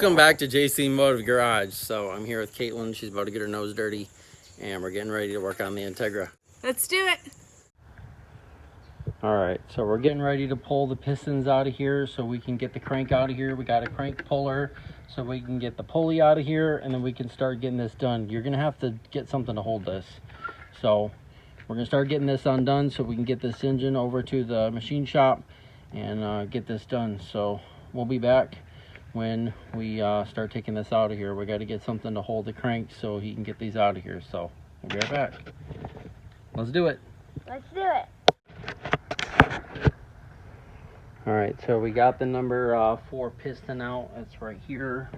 Welcome back to JC Motive Garage. So I'm here with Caitlin. She's about to get her nose dirty, and we're getting ready to work on the Integra. Let's do it. All right, so we're getting ready to pull the pistons out of here so we can get the crank out of here. We got a crank puller so we can get the pulley out of here, and then we can start getting this done. You're gonna have to get something to hold this. So we're gonna start getting this undone so we can get this engine over to the machine shop and get this done. So we'll be back when we start taking this out of here. We got to get something to hold the crank so he can get these out of here. So we'll be right back. Let's do it. Let's do it. All right, so we got the number 4 piston out. It's right here.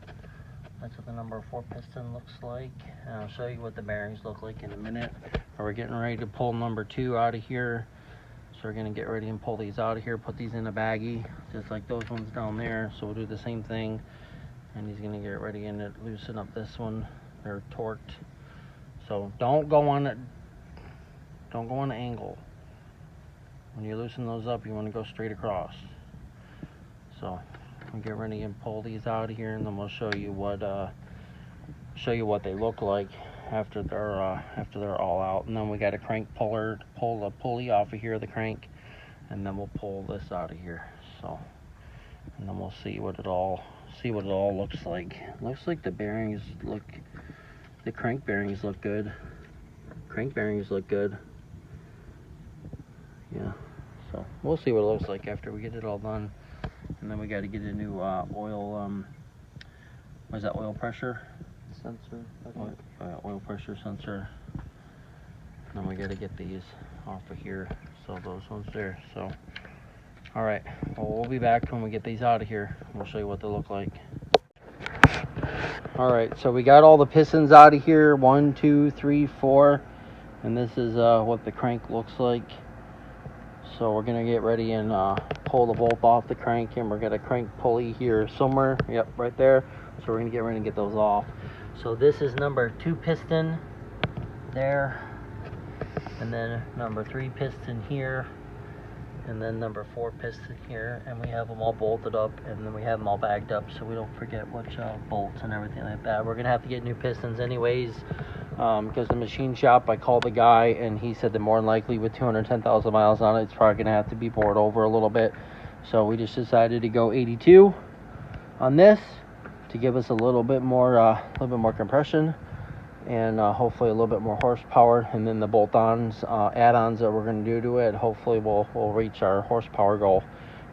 That's what the number 4 piston looks like. And I'll show you what the bearings look like in a minute. We're getting ready to pull number 2 out of here. So we're gonna get ready and pull these out of here, put these in a baggie, just like those ones down there. So we'll do the same thing. And he's gonna get ready and loosen up this one. They're torqued. So don't go on an angle. When you loosen those up, you wanna go straight across. So we'll get ready and pull these out of here, and then we'll show you what they look like after they're all out. And then we got a crank puller to pull the pulley off of here, the crank, and then we'll pull this out of here. So, and then we'll see what it all looks like. Looks like the crank bearings look good. Crank bearings look good. Yeah. So we'll see what it looks like after we get it all done. And then we got to get a new oil. What is that? Oil pressure sensor. Oil pressure sensor. And then we got to get these off of here. So those ones there. So, all right. Well, we'll be back when we get these out of here. We'll show you what they look like. All right. So we got all the pistons out of here. 1, 2, 3, 4. And this is what the crank looks like. So we're gonna get ready and pull the bolt off the crank, and we're gonna crank pulley here somewhere. Yep, right there. So we're gonna get ready and get those off. So this is number 2 piston there, and then number 3 piston here, and then number 4 piston here, and we have them all bolted up, and then we have them all bagged up so we don't forget which bolts and everything like that. We're gonna have to get new pistons anyways. Because the machine shop, I called the guy and he said that more than likely with 210,000 miles on it, it's probably going to have to be bored over a little bit. So we just decided to go 82 on this to give us a little bit more compression and hopefully a little bit more horsepower. And then the bolt-ons, add-ons that we're going to do to it, hopefully we'll reach our horsepower goal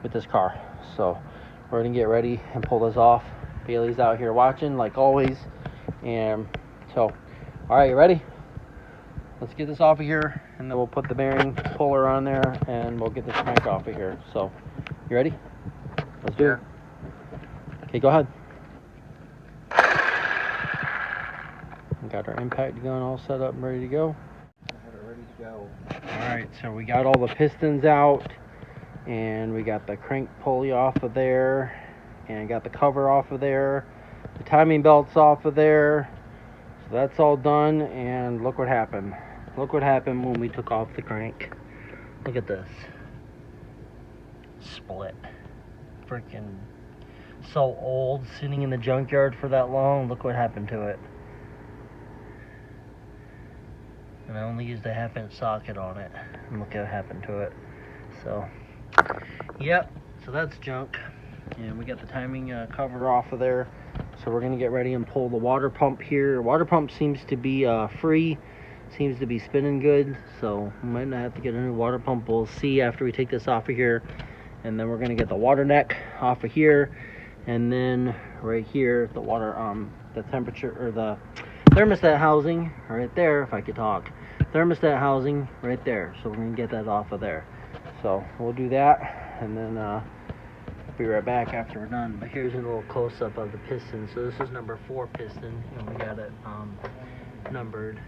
with this car. So we're going to get ready and pull this off. Bailey's out here watching like always, and so all right, you ready? Let's get this off of here, and then we'll put the bearing puller on there, and we'll get this crank off of here. So, you ready? Let's do it. Okay, go ahead. We got our impact gun all set up and ready to go. All right, so we got all the pistons out, and we got the crank pulley off of there, and got the cover off of there, the timing belt's off of there. So that's all done, and look what happened. Look what happened when we took off the crank. Look at this. Split. Freaking so old, sitting in the junkyard for that long. Look what happened to it. And I only used a 1/2-inch socket on it. And look what happened to it. So, yep. So that's junk. And we got the timing cover off of there. So we're going to get ready and pull the water pump here. Water pump seems to be free. Seems to be spinning good. So we might not have to get a new water pump. We'll see after we take this off of here. And then we're going to get the water neck off of here. And then right here, the water, the temperature, or the thermostat housing right there, if I could talk. Thermostat housing right there. So we're going to get that off of there. So we'll do that. And then be right back after we're done. But here's a little close-up of the piston. So this is number 4 piston, and we got it numbered.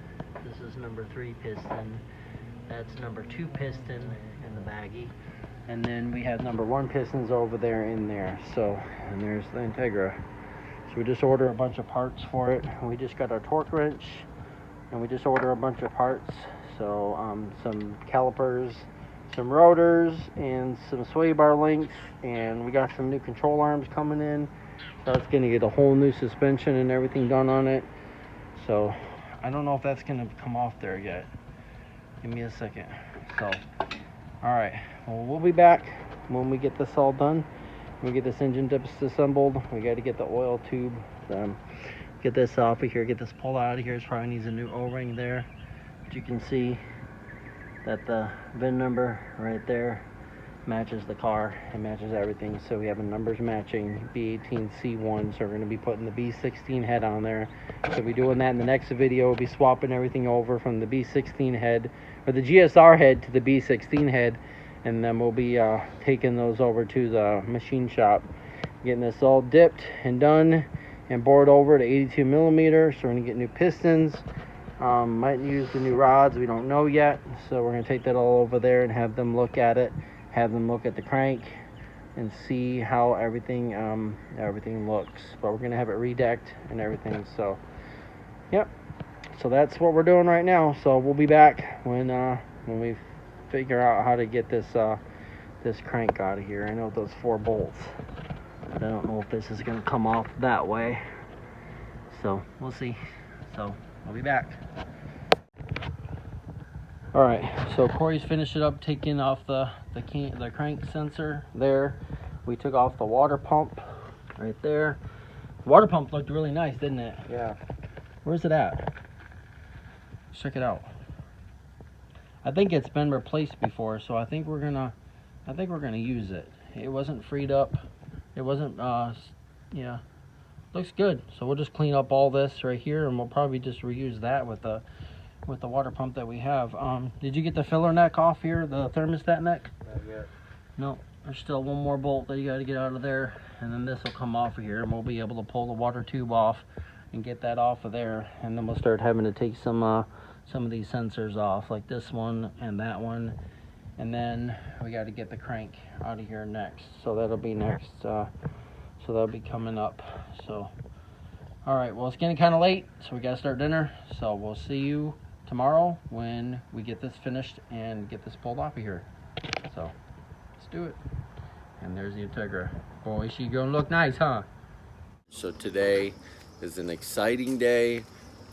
This is number 3 piston. That's number 2 piston in the baggie, and then we have number 1 pistons over there in there. So, and there's the Integra. So we just order a bunch of parts for it. We just got our torque wrench, and we just order a bunch of parts. So some calipers, some rotors, and some sway bar links, and we got some new control arms coming in, So it's gonna get a whole new suspension and everything done on it. So I don't know if that's gonna come off there yet. Give me a second. So, all right, well, we'll be back when we get this all done. We get this engine disassembled. We got to get the oil tube, get this off of here, get this pulled out of here. It probably needs a new O-ring there. But you can see that the VIN number right there matches the car. It matches everything. So we have the numbers matching, B18c1. So we're going to be putting the B16 head on there. So we'll be doing that in the next video. We'll be swapping everything over from the B16 head, or the GSR head, to the B16 head. And then we'll be taking those over to the machine shop, getting this all dipped and done and bored over to 82 millimeters. So we're gonna get new pistons. Might use the new rods, we don't know yet. So we're gonna take that all over there and have them look at it, have them look at the crank and see how everything looks. But we're gonna have it redecked and everything. So yep, so that's what we're doing right now. So we'll be back when we figure out how to get this this crank out of here. I know those 4 bolts, but I don't know if this is going to come off that way. So we'll see. So I'll be back. All right, so Corey's finished it up, taking off the crank sensor there. We took off the water pump right there. The water pump looked really nice, didn't it? Yeah. Where's it at? Let's check it out. I think it's been replaced before, so I think we're gonna use it. It wasn't freed up. It wasn't yeah. Looks good. So we'll just clean up all this right here, and we'll probably just reuse that with the water pump that we have. Did you get the filler neck off here, the thermostat neck? Not yet. No, there's still one more bolt that you got to get out of there, and then this will come off of here, and we'll be able to pull the water tube off and get that off of there, and then we'll start having to take some of these sensors off, like this one and that one, and then we got to get the crank out of here next. So that'll be next. So that'll be coming up. So all right, well, it's getting kind of late, so we got to start dinner. So we'll see you tomorrow when we get this finished and get this pulled off of here. So let's do it. And there's the Integra. Boy, she gonna look nice, huh? So today is an exciting day.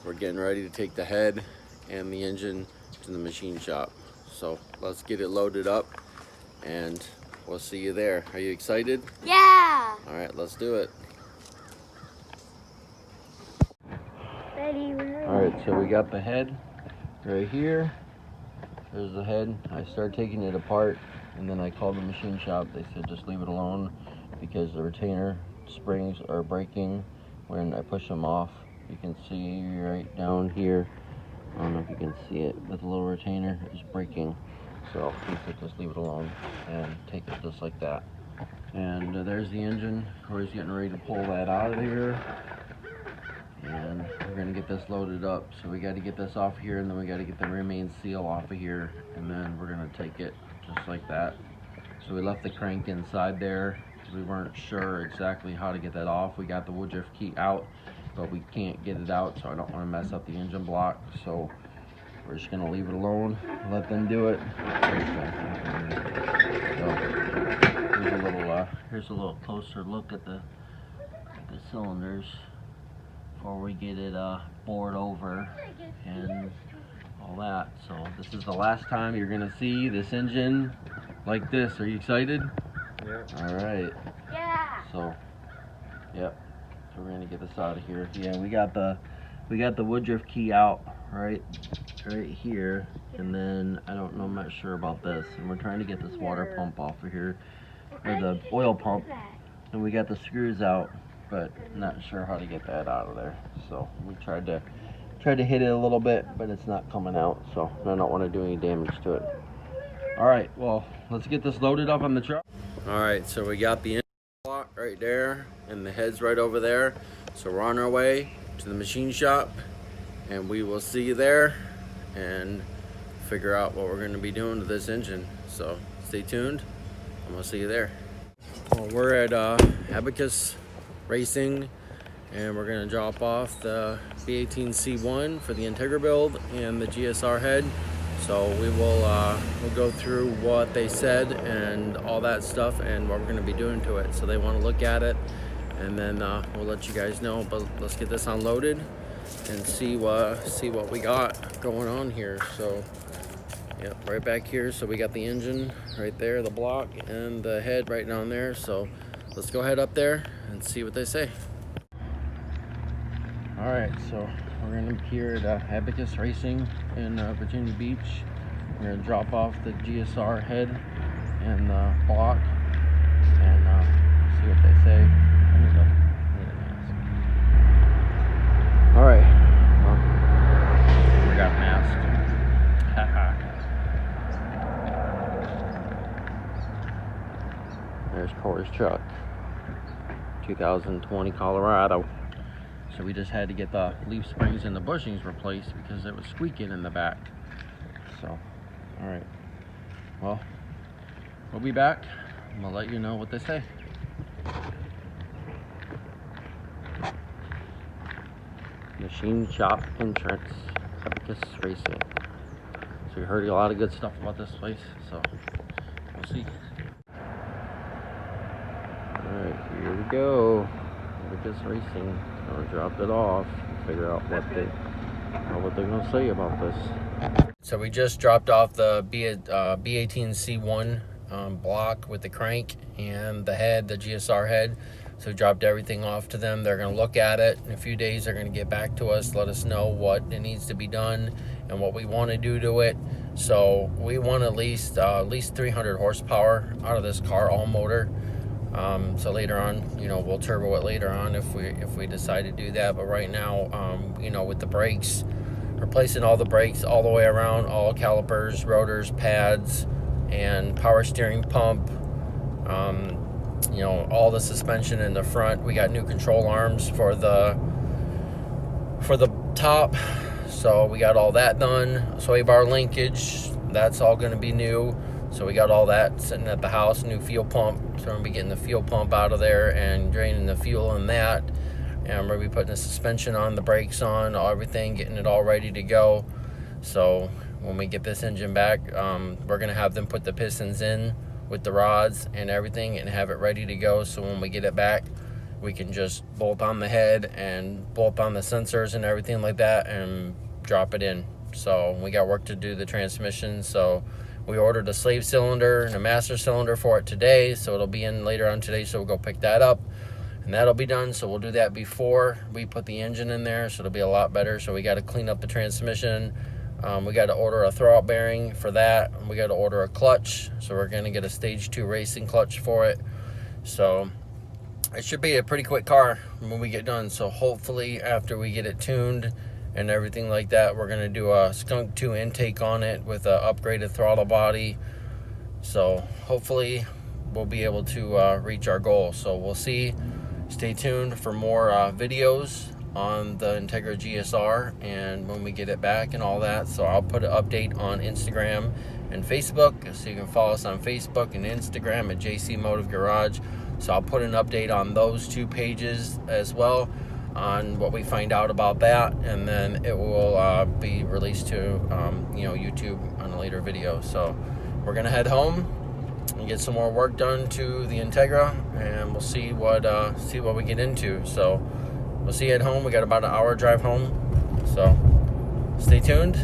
We're getting ready to take the head and the engine to the machine shop. So let's get it loaded up and we'll see you there. Are you excited? Yeah! All right, let's do it. Ready, All right, so we got the head right here. There's the head. I started taking it apart, and then I called the machine shop. They said just leave it alone because the retainer springs are breaking when I push them off. You can see right down here, I don't know if you can see it, but the little retainer is breaking. So he said just leave it alone and take it just like that. And there's the engine. Corey's getting ready to pull that out of here. And we're gonna get this loaded up. So we got to get this off here, and then we got to get the remain seal off of here, and then we're gonna take it just like that. So we left the crank inside there because we weren't sure exactly how to get that off. We got the woodruff key out, but we can't get it out, so I don't want to mess up the engine block. So we're just gonna leave it alone, let them do it. So here's a little closer look at the cylinders before we get it bored over and all that. So this is the last time you're gonna see this engine like this. Are you excited? Yeah. All right. Yeah! So, yep. So we're gonna get this out of here. Yeah, we got the woodruff key out right here, and then I don't know, I'm not sure about this. And we're trying to get this water pump off of here, or the oil pump, and we got the screws out, but not sure how to get that out of there. So we tried to hit it a little bit, but it's not coming out. So I don't want to do any damage to it. All right, well, let's get this loaded up on the truck. All right, so we got the engine block right there and the head's right over there. So we're on our way to the machine shop, and we will see you there and figure out what we're going to be doing to this engine. So stay tuned, and we'll see you there. Well, we're at Abacus Racing, and we're going to drop off the B18c1 for the Integra build and the GSR head. So we will we'll go through what they said and all that stuff and what we're going to be doing to it. So they want to look at it and then we'll let you guys know. But let's get this unloaded and see what we got going on here. So yep, right back here. So we got the engine right there, the block, and the head right down there. So let's go head up there and see what they say. All right, so we're gonna be here at Abacus Racing in Virginia Beach. We're gonna drop off the GSR head and the block and see what they say. All right, well, we got masked. There's Corey's truck, 2020 Colorado. So we just had to get the leaf springs and the bushings replaced because it was squeaking in the back. So, all right. Well, we'll be back. I'm gonna let you know what they say. Machine shop entrance, Abacus Racing. So we heard a lot of good stuff about this place. So we'll see. All right, here we go. Abacus Racing. I dropped it off and figure out what they're gonna say about this. So we just dropped off the B18c1 block with the crank and the head, the GSR head. So we dropped everything off to them. They're gonna look at it in a few days. They're gonna get back to us, let us know what it needs to be done and what we want to do to it. So we want at least 300 horsepower out of this car, all motor. So later on, you know, we'll turbo it later on if we decide to do that. But right now, you know, with the brakes, replacing all the brakes all the way around, all calipers, rotors, pads, and power steering pump, you know, all the suspension in the front. We got new control arms for the top, so we got all that done. Sway bar linkage, that's all going to be new. So we got all that sitting at the house. New fuel pump, so we're gonna be getting the fuel pump out of there and draining the fuel in that. And we're gonna be putting the suspension on, the brakes on, everything, getting it all ready to go. So when we get this engine back, we're gonna have them put the pistons in with the rods and everything and have it ready to go. So when we get it back, we can just bolt on the head and bolt on the sensors and everything like that and drop it in. So we got work to do the transmission. So we ordered a slave cylinder and a master cylinder for it today, so it'll be in later on today, so we'll go pick that up and that'll be done. So we'll do that before we put the engine in there, so it'll be a lot better. So we got to clean up the transmission. We got to order a throwout bearing for that. We got to order a clutch, so we're going to get a stage 2 racing clutch for it. So it should be a pretty quick car when we get done. So hopefully after we get it tuned and everything like that, we're gonna do a Skunk 2 intake on it with a upgraded throttle body. So hopefully we'll be able to reach our goal. So we'll see. Stay tuned for more videos on the Integra GSR and when we get it back and all that. So I'll put an update on Instagram and Facebook, so you can follow us on Facebook and Instagram at JC Motive Garage. So I'll put an update on those 2 pages as well, on what we find out about that, and then it will be released to you know, YouTube on a later video. So we're gonna head home and get some more work done to the Integra, and we'll see what we get into. So we'll see you at home. We got about an hour drive home, so stay tuned.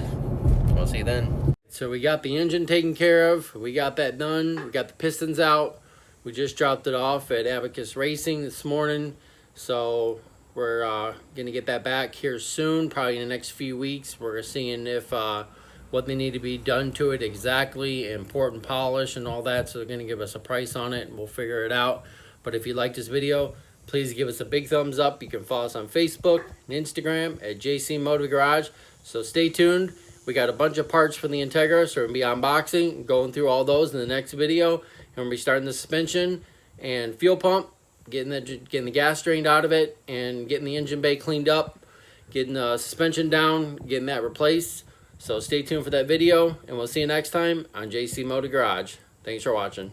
We'll see you then. So we got the engine taken care of. We got that done. We got the pistons out. We just dropped it off at Abacus Racing this morning. So we're gonna get that back here soon, probably in the next few weeks. We're seeing if what they need to be done to it exactly, import and polish and all that. So they're gonna give us a price on it and we'll figure it out. But if you like this video, please give us a big thumbs up. You can follow us on Facebook and Instagram at JC Motive Garage. So stay tuned. We got a bunch of parts for the Integra, so we're gonna be unboxing, going through all those in the next video. And we'll be starting the suspension and fuel pump, getting the gas drained out of it, and getting the engine bay cleaned up, getting the suspension down, getting that replaced. So stay tuned for that video, and we'll see you next time on JC Motive Garage. Thanks for watching.